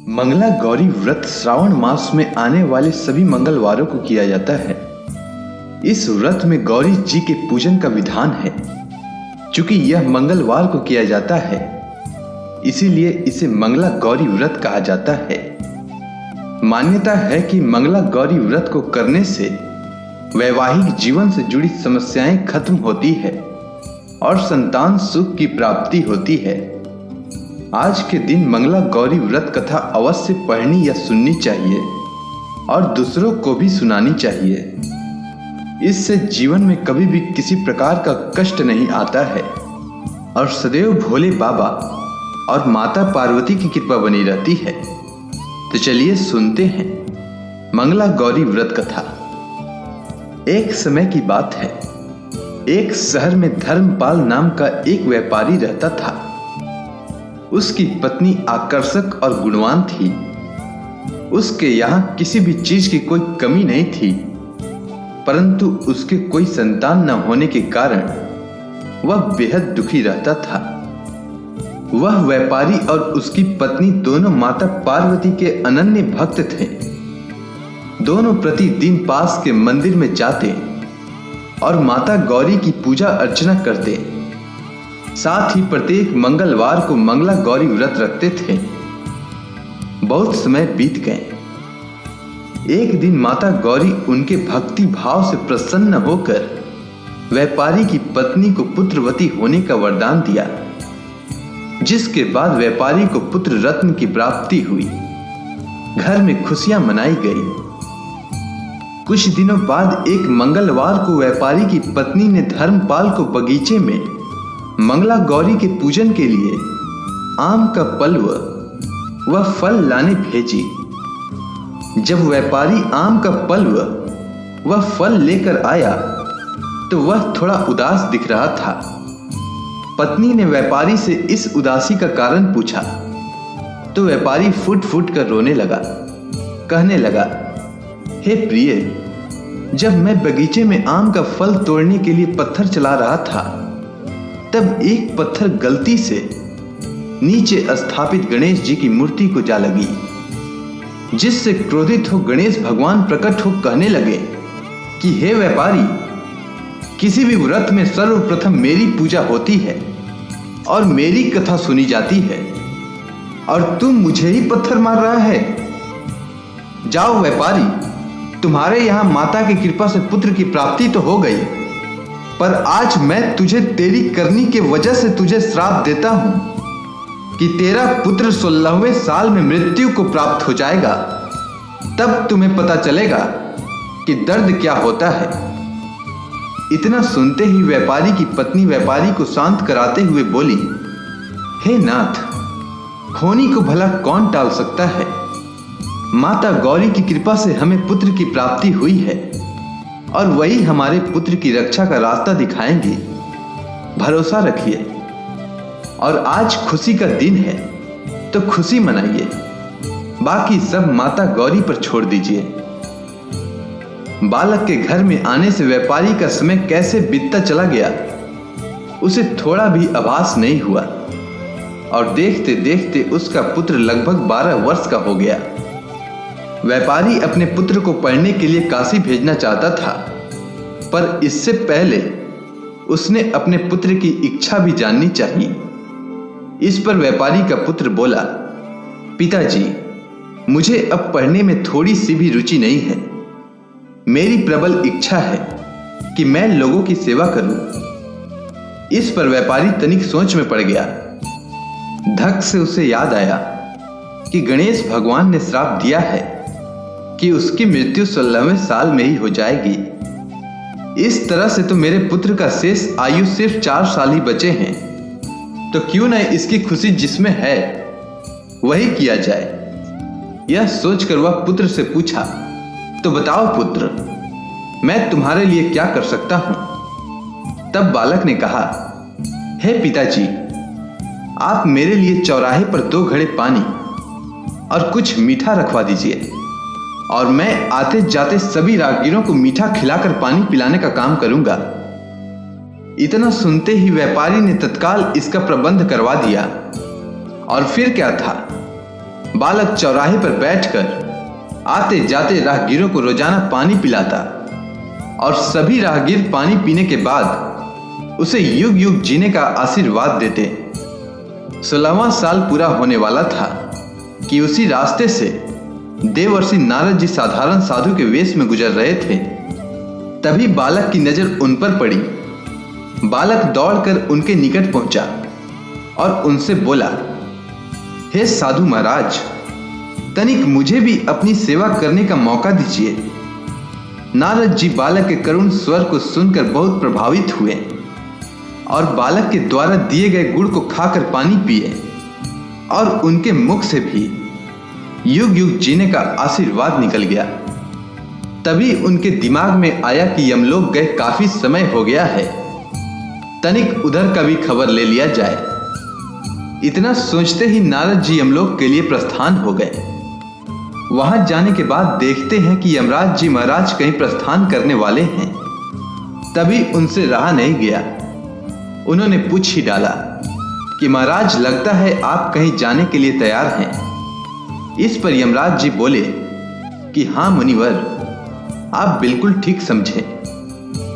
मंगला गौरी व्रत श्रावण मास में आने वाले सभी मंगलवारों को किया जाता है। इस व्रत में गौरी जी के पूजन का विधान है। चूंकि यह मंगलवार को किया जाता है, इसीलिए इसे मंगला गौरी व्रत कहा जाता है। मान्यता है कि मंगला गौरी व्रत को करने से वैवाहिक जीवन से जुड़ी समस्याएं खत्म होती है और संतान सुख की प्राप्ति होती है। आज के दिन मंगला गौरी व्रत कथा अवश्य पढ़नी या सुननी चाहिए और दूसरों को भी सुनानी चाहिए। इससे जीवन में कभी भी किसी प्रकार का कष्ट नहीं आता है और सदैव भोले बाबा और माता पार्वती की कृपा बनी रहती है। तो चलिए सुनते हैं मंगला गौरी व्रत कथा। एक समय की बात है, एक शहर में धर्मपाल नाम का एक व्यापारी रहता था। उसकी पत्नी आकर्षक और गुणवान थी। उसके यहां किसी भी चीज की कोई कमी नहीं थी, परंतु उसके कोई संतान न होने के कारण वह बेहद दुखी रहता था। वह व्यापारी और उसकी पत्नी दोनों माता पार्वती के अनन्य भक्त थे। दोनों प्रतिदिन पास के मंदिर में जाते और माता गौरी की पूजा अर्चना करते। साथ ही प्रत्येक मंगलवार को मंगला गौरी व्रत रखते थे। बहुत समय बीत गए। एक दिन माता गौरी उनके भक्ति भाव से प्रसन्न होकर व्यापारी की पत्नी को पुत्रवती होने का वरदान दिया, जिसके बाद व्यापारी को पुत्र रत्न की प्राप्ति हुई। घर में खुशियां मनाई गई। कुछ दिनों बाद एक मंगलवार को व्यापारी की पत्नी ने धर्मपाल को बगीचे में मंगला गौरी के पूजन के लिए आम का पल्व व फल लाने भेजी। जब व्यापारी आम का पल्व व फल लेकर आया तो वह थोड़ा उदास दिख रहा था। पत्नी ने व्यापारी से इस उदासी का कारण पूछा तो व्यापारी फुट फुट कर रोने लगा। कहने लगा, हे प्रिय, जब मैं बगीचे में आम का फल तोड़ने के लिए पत्थर चला रहा था, तब एक पत्थर गलती से नीचे स्थापित गणेश जी की मूर्ति को जा लगी, जिससे क्रोधित हो गणेश भगवान प्रकट हो कहने लगे कि हे व्यापारी, किसी भी व्रत में सर्वप्रथम मेरी पूजा होती है और मेरी कथा सुनी जाती है, और तुम मुझे ही पत्थर मार रहा है। जाओ व्यापारी, तुम्हारे यहां माता की कृपा से पुत्र की प्राप्ति तो हो गई, पर आज मैं तुझे तेरी करनी के वजह से तुझे श्राप देता हूं कि तेरा पुत्र 16वें साल में मृत्यु को प्राप्त हो जाएगा। तब तुम्हें पता चलेगा कि दर्द क्या होता है। इतना सुनते ही व्यापारी की पत्नी व्यापारी को शांत कराते हुए बोली, हे नाथ, होनी को भला कौन टाल सकता है। माता गौरी की कृपा से हमें पुत्र की प्राप्ति हुई है और वही हमारे पुत्र की रक्षा का रास्ता दिखाएंगे। भरोसा रखिए, और आज खुशी का दिन है तो खुशी मनाइए, बाकी सब माता गौरी पर छोड़ दीजिए। बालक के घर में आने से व्यापारी का समय कैसे बीतता चला गया, उसे थोड़ा भी आभास नहीं हुआ, और देखते देखते उसका पुत्र लगभग 12 वर्ष का हो गया। व्यापारी अपने पुत्र को पढ़ने के लिए काशी भेजना चाहता था, पर इससे पहले उसने अपने पुत्र की इच्छा भी जाननी चाहिए। इस पर व्यापारी का पुत्र बोला, पिताजी, मुझे अब पढ़ने में थोड़ी सी भी रुचि नहीं है। मेरी प्रबल इच्छा है कि मैं लोगों की सेवा करूं। इस पर व्यापारी तनिक सोच में पड़ गया। धक से उसे याद आया कि गणेश भगवान ने श्राप दिया है कि उसकी मृत्यु 16वें साल में ही हो जाएगी। इस तरह से तो मेरे पुत्र का शेष आयु सिर्फ 4 साल ही बचे हैं, तो क्यों न इसकी खुशी जिसमें है वही किया जाए। यह सोचकर वह पुत्र से पूछा, तो बताओ पुत्र, मैं तुम्हारे लिए क्या कर सकता हूं। तब बालक ने कहा, हे पिताजी, आप मेरे लिए चौराहे पर 2 घड़े पानी और कुछ मीठा रखवा दीजिए, और मैं आते जाते सभी राहगीरों को मीठा खिलाकर पानी पिलाने का काम करूंगा। इतना सुनते ही व्यापारी ने तत्काल इसका प्रबंध करवा दिया। और फिर क्या था, बालक चौराहे पर बैठकर आते जाते राहगीरों को रोजाना पानी पिलाता और सभी राहगीर पानी पीने के बाद उसे युग युग जीने का आशीर्वाद देते। 16वां साल पूरा होने वाला था कि उसी रास्ते से देवर्षि नारद जी साधारण साधु के वेश में गुजर रहे थे। तभी बालक की नजर उन पर पड़ी। बालक दौड़कर उनके निकट पहुंचा और उनसे बोला, हे साधु महाराज, तनिक मुझे भी अपनी सेवा करने का मौका दीजिए। नारद जी बालक के करुण स्वर को सुनकर बहुत प्रभावित हुए और बालक के द्वारा दिए गए गुड़ को खाकर पानी पिए और उनके मुख से भी युग युग जीने का आशीर्वाद निकल गया। तभी उनके दिमाग में आया कि यमलोक गए काफी समय हो गया है, तनिक उधर का भी खबर ले लिया जाए। इतना सोचते ही नारद जी यमलोक के लिए प्रस्थान हो गए। वहां जाने के बाद देखते हैं कि यमराज जी महाराज कहीं प्रस्थान करने वाले हैं। तभी उनसे रहा नहीं गया, उन्होंने पूछ ही डाला कि महाराज, लगता है आप कहीं जाने के लिए तैयार हैं। इस पर यमराज जी बोले कि हाँ मुनिवर, आप बिल्कुल ठीक समझे।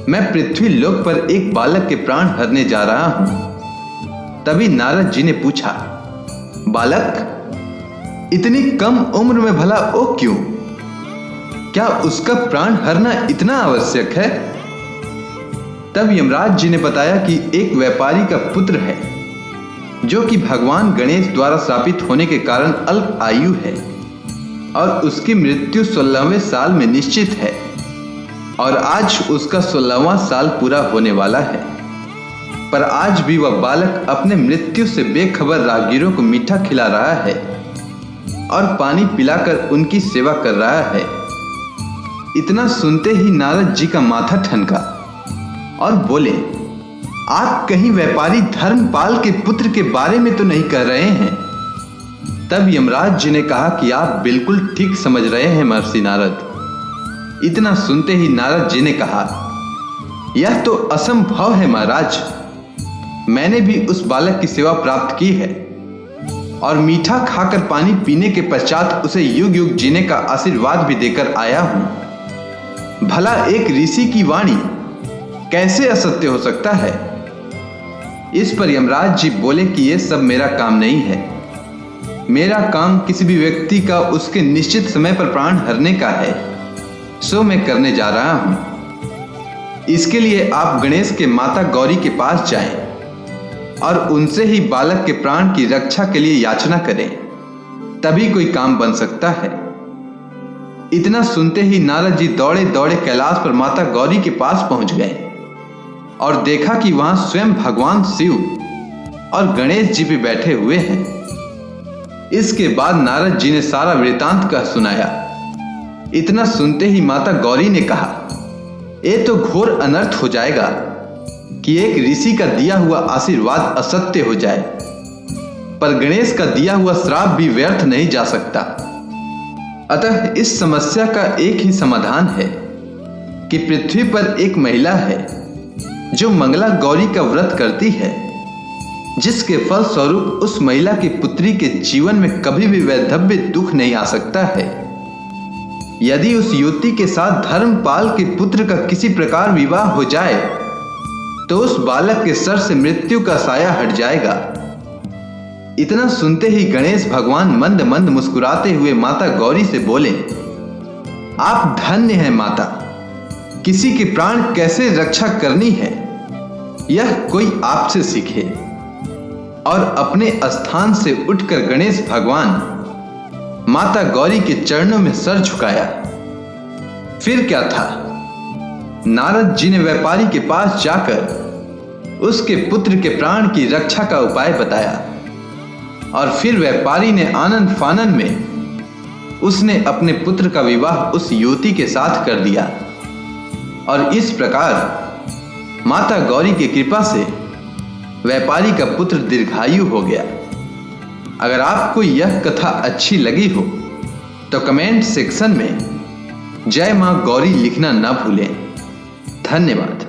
मैं पृथ्वी लोक पर एक बालक के प्राण हरने जा रहा हूं। तभी नारद जी ने पूछा, बालक, इतनी कम उम्र में भला ओ क्यों? क्या उसका प्राण हरना इतना आवश्यक है? तब यमराज जी ने बताया कि एक व्यापारी का पुत्र है जो कि भगवान गणेश द्वारा शापित होने के कारण अल्प आयु है और उसकी मृत्यु 16वें साल में निश्चित है और आज उसका 16वां साल पूरा होने वाला है। पर आज भी वह बालक अपने मृत्यु से बेखबर राहगीरों को मीठा खिला रहा है और पानी पिलाकर उनकी सेवा कर रहा है। इतना सुनते ही नारद जी का माथा ठनका और बोले, आप कहीं व्यापारी धर्मपाल के पुत्र के बारे में तो नहीं कह रहे हैं? तब यमराज जी ने कहा कि आप बिल्कुल ठीक समझ रहे हैं महर्षि नारद। इतना सुनते ही नारद जी ने कहा, यह तो असंभव है महाराज। मैंने भी उस बालक की सेवा प्राप्त की है और मीठा खाकर पानी पीने के पश्चात उसे युग युग जीने का आशीर्वाद भी देकर आया हूं। भला एक ऋषि की वाणी कैसे असत्य हो सकता है? इस पर यमराज जी बोले कि यह सब मेरा काम नहीं है। मेरा काम किसी भी व्यक्ति का उसके निश्चित समय पर प्राण हरने का है, सो मैं करने जा रहा हूं। इसके लिए आप गणेश के माता गौरी के पास जाएं और उनसे ही बालक के प्राण की रक्षा के लिए याचना करें, तभी कोई काम बन सकता है। इतना सुनते ही नारद जी दौड़े दौड़े कैलाश पर माता गौरी के पास पहुंच गए और देखा कि वहां स्वयं भगवान शिव और गणेश जी भी बैठे हुए हैं। इसके बाद नारद जी ने सारा वृतांत कह सुनाया। इतना सुनते ही माता गौरी ने कहा, ये तो घोर अनर्थ हो जाएगा कि एक ऋषि का दिया हुआ आशीर्वाद असत्य हो जाए, पर गणेश का दिया हुआ श्राप भी व्यर्थ नहीं जा सकता। अतः इस समस्या का एक ही समाधान है कि पृथ्वी पर एक महिला है जो मंगला गौरी का व्रत करती है, जिसके फल स्वरूप उस महिला की पुत्री के जीवन में कभी भी वैधव्य दुख नहीं आ सकता है। यदि उस युवती के साथ धर्मपाल के पुत्र का किसी प्रकार विवाह हो जाए तो उस बालक के सर से मृत्यु का साया हट जाएगा। इतना सुनते ही गणेश भगवान मंद मंद मुस्कुराते हुए माता गौरी से बोले, आप धन्य हैं माता। किसी के प्राण कैसे रक्षा करनी है यह कोई आपसे सीखे। और अपने स्थान से उठकर गणेश भगवान माता गौरी के चरणों में सर झुकाया। फिर क्या था, नारद जी ने व्यापारी के पास जाकर उसके पुत्र के प्राण की रक्षा का उपाय बताया और फिर व्यापारी ने आनंद फानन में उसने अपने पुत्र का विवाह उस युवती के साथ कर दिया और इस प्रकार माता गौरी की कृपा से व्यापारी का पुत्र दीर्घायु हो गया। अगर आपको यह कथा अच्छी लगी हो तो कमेंट सेक्शन में जय मां गौरी लिखना न भूलें। धन्यवाद।